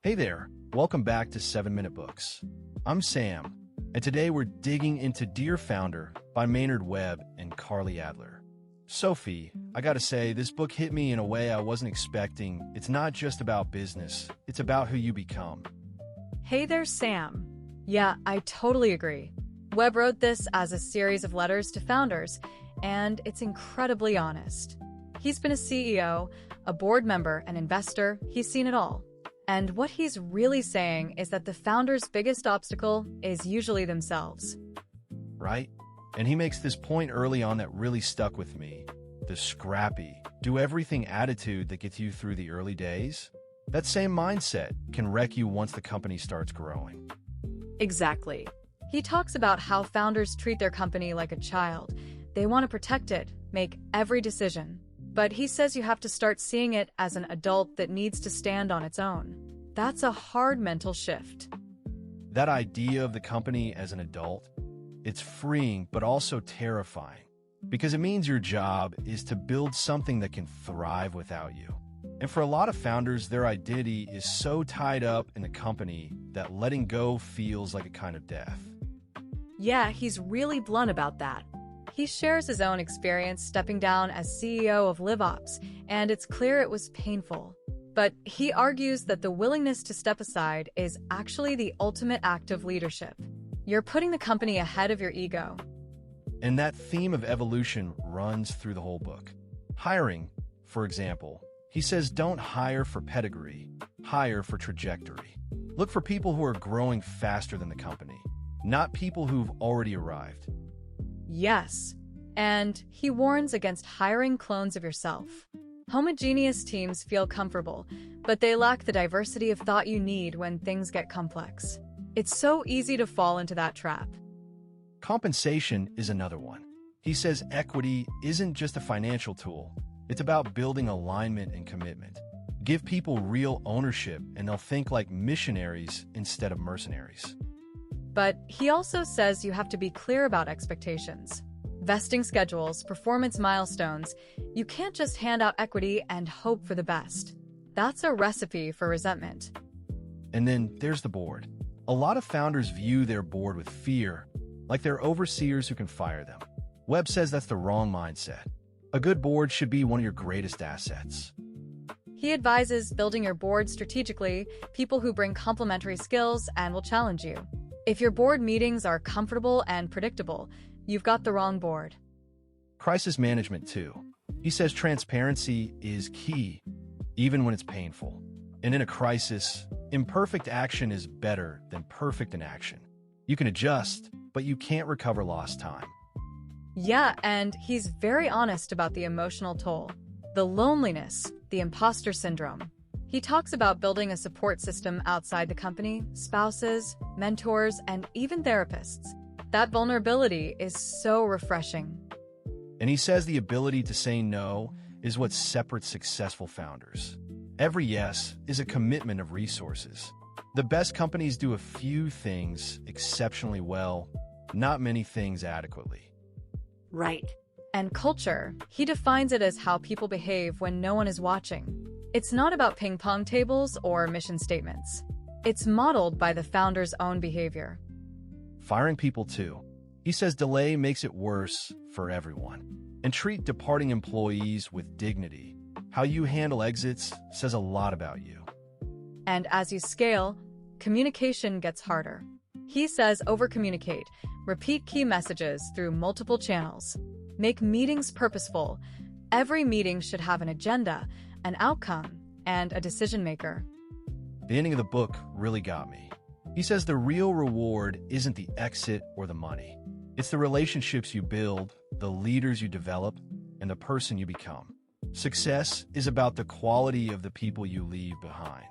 Hey there, welcome back to 7-Minute Books. I'm Sam, and today we're digging into Dear Founder by Maynard Webb and Carlye Adler. Sophie, I gotta say, this book hit me in a way I wasn't expecting. It's not just about business, it's about who you become. Hey there, Sam. Yeah, I totally agree. Webb wrote this as a series of letters to founders, and it's incredibly honest. He's been a CEO, a board member, an investor, he's seen it all. And what he's really saying is that the founder's biggest obstacle is usually themselves. Right? And he makes this point early on that really stuck with me. The scrappy, do everything attitude that gets you through the early days. That same mindset can wreck you once the company starts growing. Exactly. He talks about how founders treat their company like a child. They want to protect it, make every decision. But he says you have to start seeing it as an adult that needs to stand on its own. That's a hard mental shift. That idea of the company as an adult, it's freeing but also terrifying, because it means your job is to build something that can thrive without you. And for a lot of founders, their identity is so tied up in the company that letting go feels like a kind of death. Yeah, he's really blunt about that. He shares his own experience stepping down as CEO of LiveOps, and it's clear it was painful. But he argues that the willingness to step aside is actually the ultimate act of leadership. You're putting the company ahead of your ego. And that theme of evolution runs through the whole book. Hiring, for example, he says don't hire for pedigree, hire for trajectory. Look for people who are growing faster than the company, not people who've already arrived. Yes, and he warns against hiring clones of yourself. Homogeneous teams feel comfortable, but they lack the diversity of thought you need when things get complex. It's so easy to fall into that trap. Compensation is another one. He says equity isn't just a financial tool. It's about building alignment and commitment. Give people real ownership, and they'll think like missionaries instead of mercenaries. But he also says you have to be clear about expectations. Vesting schedules, performance milestones. You can't just hand out equity and hope for the best. That's a recipe for resentment. And then there's the board. A lot of founders view their board with fear, like they're overseers who can fire them. Webb says that's the wrong mindset. A good board should be one of your greatest assets. He advises building your board strategically, people who bring complementary skills and will challenge you. If your board meetings are comfortable and predictable, you've got the wrong board. Crisis management, too. He says transparency is key, even when it's painful. And in a crisis, imperfect action is better than perfect inaction. You can adjust, but you can't recover lost time. Yeah, and he's very honest about the emotional toll, the loneliness, the imposter syndrome. He talks about building a support system outside the company, spouses, mentors, and even therapists. That vulnerability is so refreshing. And he says the ability to say no is what separates successful founders. Every yes is a commitment of resources. The best companies do a few things exceptionally well, not many things adequately. Right. And culture, he defines it as how people behave when no one is watching. It's not about ping-pong tables or mission statements. It's modeled by the founder's own behavior. Firing people, too. He says delay makes it worse for everyone. And treat departing employees with dignity. How you handle exits says a lot about you. And as you scale, communication gets harder. He says over-communicate, repeat key messages through multiple channels. Make meetings purposeful. Every meeting should have an agenda, an outcome, and a decision maker. The ending of the book really got me. He says the real reward isn't the exit or the money. It's the relationships you build, the leaders you develop, and the person you become. Success is about the quality of the people you leave behind.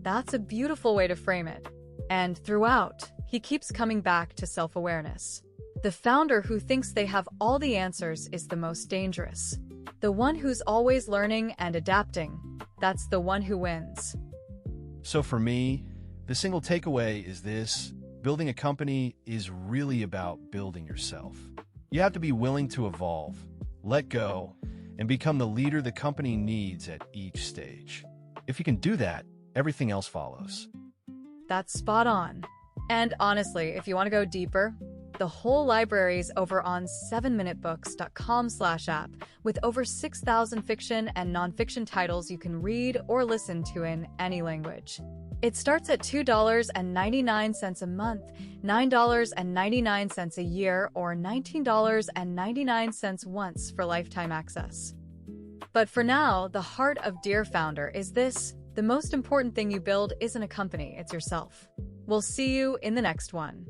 That's a beautiful way to frame it. And throughout, he keeps coming back to self-awareness. The founder who thinks they have all the answers is the most dangerous. The one who's always learning and adapting, that's the one who wins. So for me, the single takeaway is this: building a company is really about building yourself. You have to be willing to evolve, let go, and become the leader the company needs at each stage. If you can do that, Everything else follows. That's spot on. And honestly, if you want to go deeper, the whole library's over on 7minutebooks.com/app with over 6,000 fiction and nonfiction titles you can read or listen to in any language. It starts at $2.99 a month, $9.99 a year, or $19.99 once for lifetime access. But for now, the heart of Dear Founder is this: the most important thing you build isn't a company, it's yourself. We'll see you in the next one.